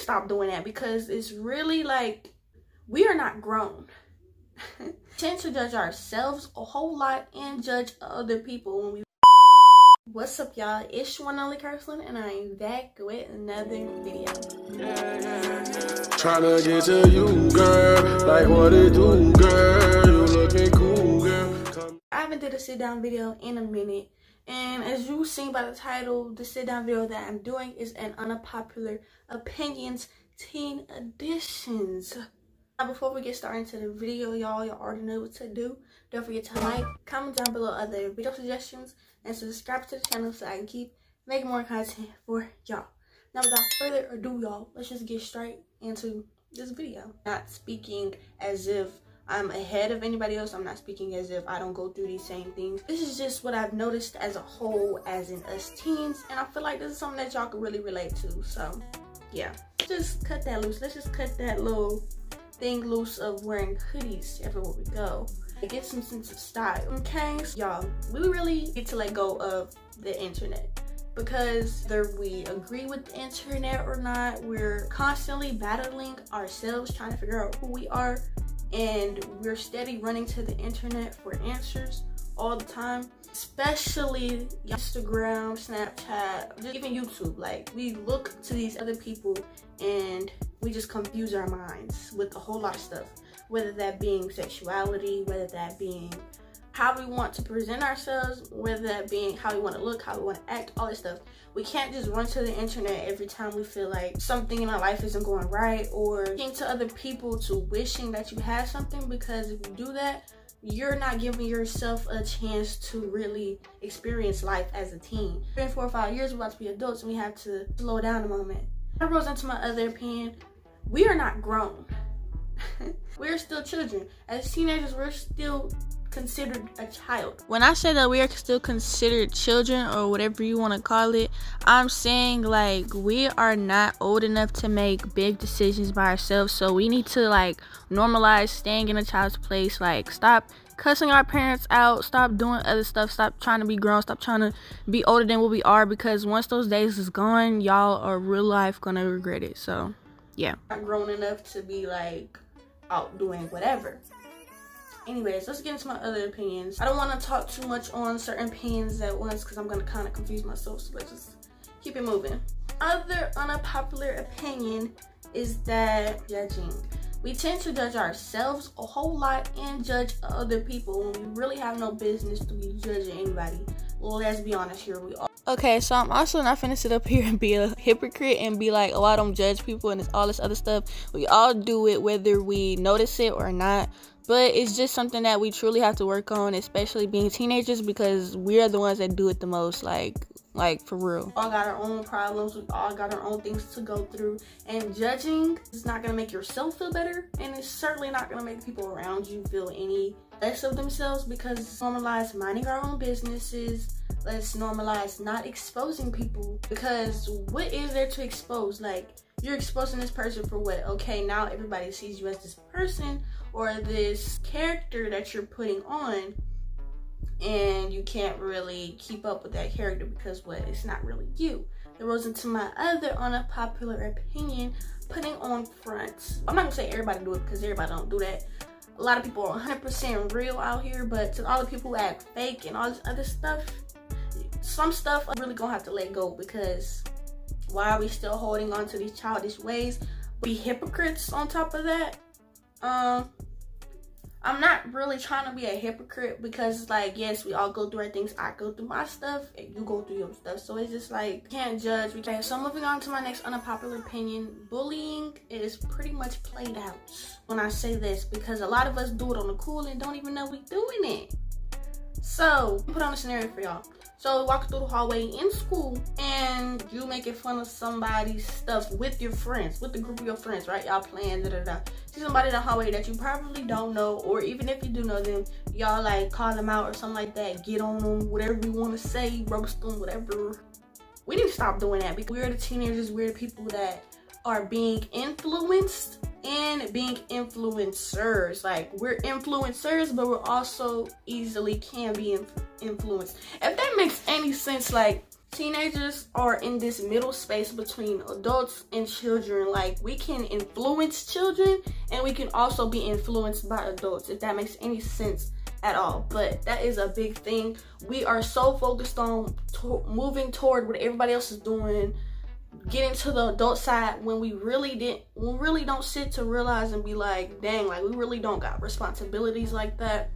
stop doing that because it's really like we are not grown. We tend to judge ourselves a whole lot and judge other people when we. What's up, y'all? It's one only Kirsten, and I'm back with another video. Tryna get to you, girl. Like what it do, girl. You looking cool, girl. I haven't did a sit down video in a minute, and as you've seen by the title, the sit down video that I'm doing is an unpopular opinions teen editions. Now, before we get started into the video, y'all already know what to do. Don't forget to like, comment down below other video suggestions, and subscribe to the channel so I can keep making more content for y'all. Now, without further ado, y'all, let's just get straight into this video. Not speaking as if I'm ahead of anybody else. I'm not speaking as if I don't go through these same things. This is just what I've noticed as a whole, as in us teens, and I feel like this is something that y'all can really relate to. So, yeah, just cut that loose. Let's just cut that little thing loose of wearing hoodies everywhere we go. Get some sense of style, okay? Y'all, we really need to let go of the internet, because whether we agree with the internet or not, we're constantly battling ourselves, trying to figure out who we are, and we're steady running to the internet for answers all the time, especially Instagram, Snapchat, even YouTube. Like, we look to these other people and we just confuse our minds with a whole lot of stuff, whether that being sexuality, whether that being how we want to present ourselves, whether that being how we want to look, how we want to act, all this stuff. We can't just run to the internet every time we feel like something in our life isn't going right, or looking to other people to wishing that you had something, because if you do that, you're not giving yourself a chance to really experience life as a teen. In 4 or 5 years, we're about to be adults, and we have to slow down a moment. That rolls into my other opinion. We are not grown. We're still children. As teenagers, we're still considered a child. When I say that we are still considered children, or whatever you want to call it, I'm saying like we are not old enough to make big decisions by ourselves. So we need to like normalize staying in a child's place. Like, stop cussing our parents out, stop doing other stuff, stop trying to be grown, stop trying to be older than what we are, because once those days is gone, y'all are real life gonna regret it. So yeah, not grown enough to be like out doing whatever. Anyways, let's get into my other opinions. I don't want to talk too much on certain opinions at once because I'm going to kind of confuse myself, so let's just keep it moving. Other unpopular opinion is that judging. We tend to judge ourselves a whole lot and judge other people when we really have no business to be judging anybody. Well, let's be honest here, we all. Okay, so I'm also not finna sit up here and be a hypocrite and be like, oh, I don't judge people and it's all this other stuff. We all do it whether we notice it or not. But it's just something that we truly have to work on, especially being teenagers, because we are the ones that do it the most, like for real. We all got our own problems, we all got our own things to go through, and judging is not gonna make yourself feel better, and it's certainly not gonna make people around you feel any less of themselves, because it's normalized minding our own businesses. Let's normalize not exposing people, because what is there to expose? Like, you're exposing this person for what? Okay, now everybody sees you as this person or this character that you're putting on, and you can't really keep up with that character because what? It's not really you. That rolls into my other unpopular opinion, putting on fronts. I'm not gonna say everybody do it because everybody don't do that. A lot of people are 100% real out here, but to all the people who act fake and all this other stuff, some stuff I'm really gonna have to let go, because why are we still holding on to these childish ways? Be hypocrites on top of that. I'm not really trying to be a hypocrite, because it's like, yes, we all go through our things. I go through my stuff and you go through your stuff. So it's just like, we can't judge. Okay, so moving on to my next unpopular opinion. Bullying is pretty much played out when I say this, because a lot of us do it on the cool and don't even know we doing it. So, put on a scenario for y'all. So, walking through the hallway in school, and you making fun of somebody's stuff with your friends, with the group of your friends, right? Y'all playing, See somebody in the hallway that you probably don't know, or even if you do know them, y'all like call them out or something like that, get on them, whatever you want to say, roast them, whatever. We need to stop doing that, because we're the teenagers, we're the people that are being influenced and being influencers. Like, we're influencers, but we're also easily can be influenced. If that makes any sense, like, teenagers are in this middle space between adults and children. Like, we can influence children and we can also be influenced by adults, if that makes any sense at all. But that is a big thing. We are so focused on moving toward what everybody else is doing, getting to the adult side, when we really don't sit to realize and be like, dang, like, we really don't got responsibilities like that.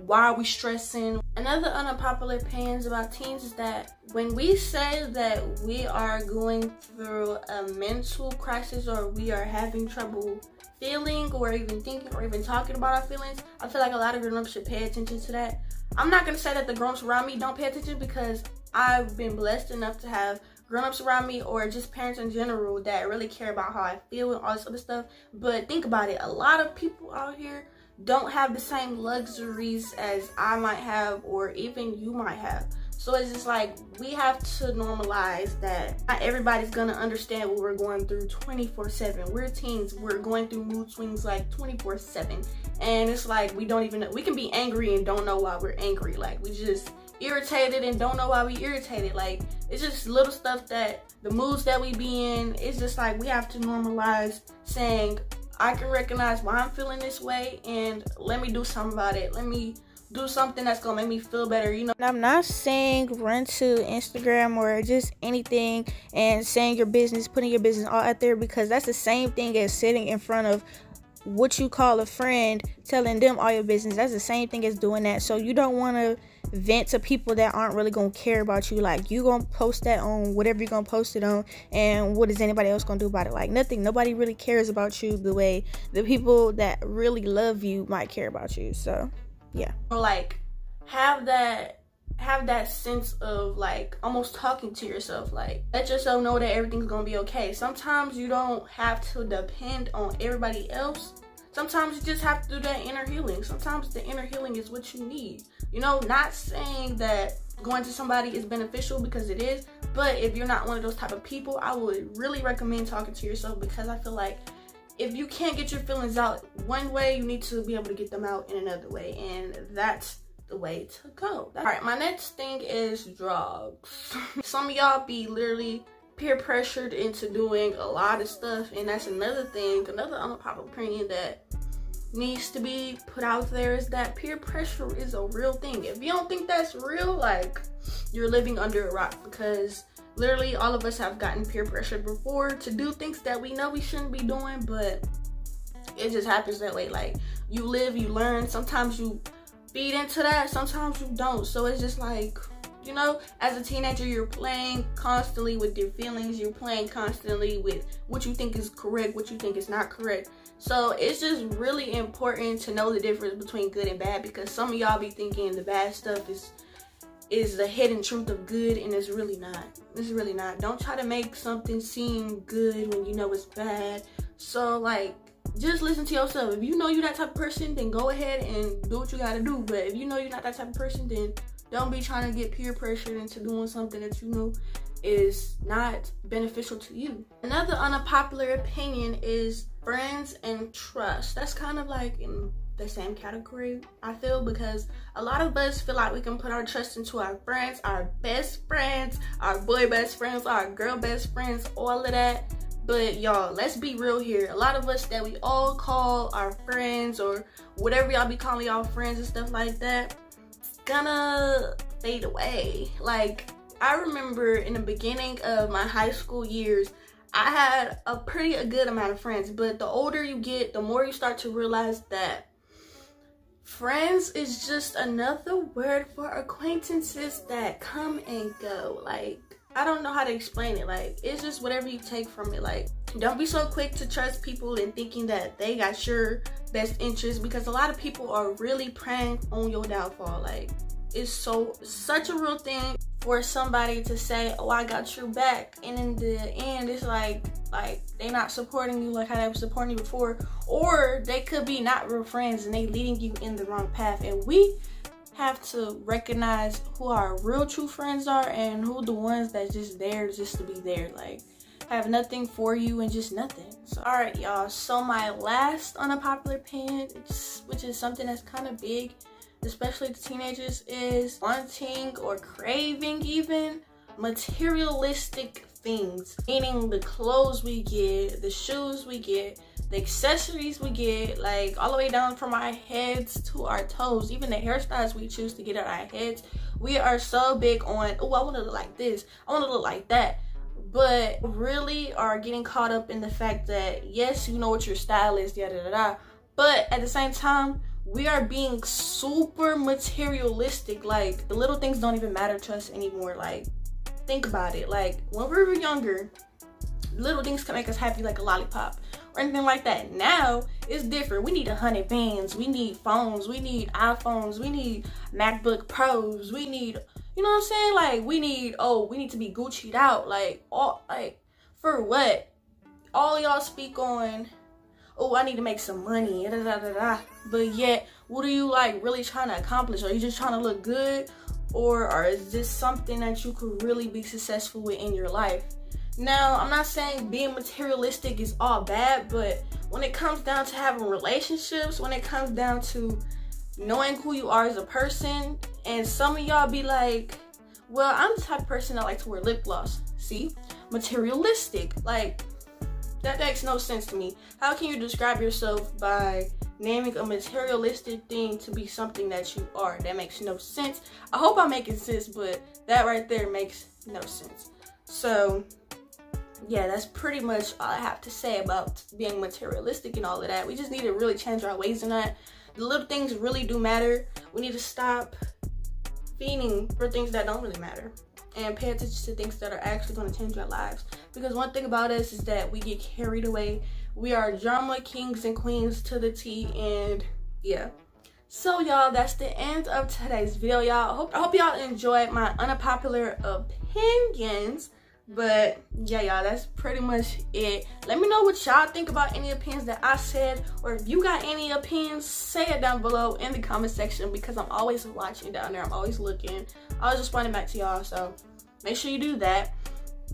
Why are we stressing? Another unpopular opinions about teens is that when we say that we are going through a mental crisis, or we are having trouble feeling or even thinking or even talking about our feelings, I feel like a lot of grown-ups should pay attention to that. I'm not gonna say that the grown-ups around me don't pay attention, because I've been blessed enough to have grown-ups around me, or just parents in general, that really care about how I feel and all this other stuff. But think about it, a lot of people out here don't have the same luxuries as I might have, or even you might have. So it's just like, we have to normalize that not everybody's gonna understand what we're going through 24/7. We're teens, we're going through mood swings like 24/7. And it's like, we can be angry and don't know why we're angry. Like, we just irritated and don't know why we irritated. Like, it's just little stuff, that the moods that we be in. It's just like, we have to normalize saying, I can recognize why I'm feeling this way, and let me do something about it. Let me do something that's gonna make me feel better, you know. And I'm not saying run to Instagram or just anything and saying your business, putting your business all out there, because that's the same thing as sitting in front of what you call a friend, telling them all your business. That's the same thing as doing that. So you don't want to vent to people that aren't really gonna care about you. Like, you gonna post that on whatever you're gonna post it on, and what is anybody else gonna do about it? Like, nothing. Nobody really cares about you the way the people that really love you might care about you. So yeah, like, have that sense of, like, almost talking to yourself. Like, let yourself know that everything's gonna be okay. Sometimes you don't have to depend on everybody else. Sometimes you just have to do that inner healing. Sometimes the inner healing is what you need. You know, not saying that going to somebody is beneficial, because it is, but if you're not one of those type of people, I would really recommend talking to yourself, because I feel like if you can't get your feelings out one way, you need to be able to get them out in another way, and that's the way to go. All right, my next thing is drugs. Some of y'all be literally peer pressured into doing a lot of stuff, and that's another thing, another unpopular opinion that needs to be put out there, is that peer pressure is a real thing. If you don't think that's real, like, you're living under a rock, because literally all of us have gotten peer pressured before to do things that we know we shouldn't be doing, but it just happens that way. Like, you live, you learn. Sometimes you feed into that, sometimes you don't. So it's just like, you know, as a teenager, you're playing constantly with your feelings. You're playing constantly with what you think is correct, what you think is not correct. So it's just really important to know the difference between good and bad, because some of y'all be thinking the bad stuff is the hidden truth of good, and it's really not. It's really not. Don't try to make something seem good when you know it's bad. So, like, just listen to yourself. If you know you're that type of person, then go ahead and do what you gotta do. But if you know you're not that type of person, then don't be trying to get peer pressured into doing something that you know is not beneficial to you. Another unpopular opinion is friends and trust. That's kind of like in the same category, I feel, because a lot of us feel like we can put our trust into our friends, our best friends, our boy best friends, our girl best friends, all of that. But y'all, let's be real here. A lot of us that we all call our friends, or whatever y'all be calling y'all friends and stuff like that, it's gonna fade away. Like, I remember in the beginning of my high school years, I had a good amount of friends, but the older you get, the more you start to realize that friends is just another word for acquaintances that come and go. Like, I don't know how to explain it. Like, it's just whatever you take from it. Like, don't be so quick to trust people and thinking that they got your best interest, because a lot of people are really preying on your downfall. Like, it's such a real thing for somebody to say, oh, I got your back, and in the end it's like they not supporting you like how they were supporting you before, or they could be not real friends and they leading you in the wrong path. And we have to recognize who our real true friends are, and who the ones that's just there just to be there, like have nothing for you and just nothing. So all right, y'all, so my last unpopular opinion, which is something that's kind of big, especially to teenagers, is wanting or craving even materialistic things, meaning the clothes we get, the shoes we get, the accessories we get, like all the way down from our heads to our toes, even the hairstyles we choose to get out our heads. We are so big on, oh, I want to look like this, I want to look like that, but really are getting caught up in the fact that yes, you know what your style is, but at the same time we are being super materialistic. Like the little things don't even matter to us anymore. Like think about it, like when we were younger, little things can make us happy, like a lollipop or anything like that. Now it's different. We need 100 bands, we need phones, we need iPhones, we need MacBook Pros, we need, you know what I'm saying, like we need, oh, we need to be Gucci'd out, like all, like for what? All y'all speak on, oh, I need to make some money, but yet what are you like really trying to accomplish? Are you just trying to look good, or is this something that you could really be successful with in your life? Now, I'm not saying being materialistic is all bad, but when it comes down to having relationships, when it comes down to knowing who you are as a person, and some of y'all be like, well, I'm the type of person that like to wear lip gloss. See? Materialistic. Like, that makes no sense to me. How can you describe yourself by naming a materialistic thing to be something that you are? That makes no sense. I hope I'm making sense, but that right there makes no sense. So yeah, that's pretty much all I have to say about being materialistic and all of that. We just need to really change our ways in that. The little things really do matter. We need to stop fiending for things that don't really matter and pay attention to things that are actually going to change our lives. Because one thing about us is that we get carried away. We are drama kings and queens to the T, and yeah. So y'all, that's the end of today's video, y'all. I hope y'all enjoyed my unpopular opinions. But yeah, y'all, that's pretty much it. Let me know what y'all think about any opinions that I said, or if you got any opinions, say it down below in the comment section, because I'm always watching down there. I'm always looking. I was responding back to y'all, so make sure you do that.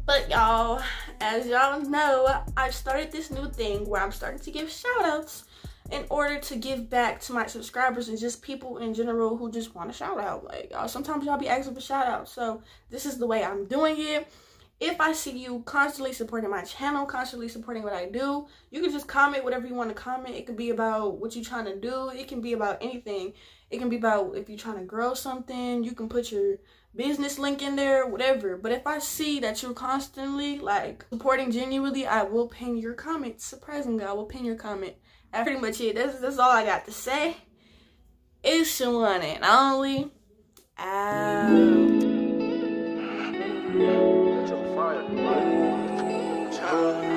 But y'all, as y'all know, I've started this new thing where I'm starting to give shout outs in order to give back to my subscribers and just people in general who just want a shout out. Like, sometimes y'all be asking for shout outs, so this is the way I'm doing it. If I see you constantly supporting my channel, constantly supporting what I do, you can just comment whatever you want to comment. It could be about what you're trying to do. It can be about anything. It can be about if you're trying to grow something. You can put your business link in there, whatever. But if I see that you're constantly like supporting genuinely, I will pin your comment. Surprisingly, I will pin your comment. That's pretty much it. That's all I got to say. It's your one and only out. Fire.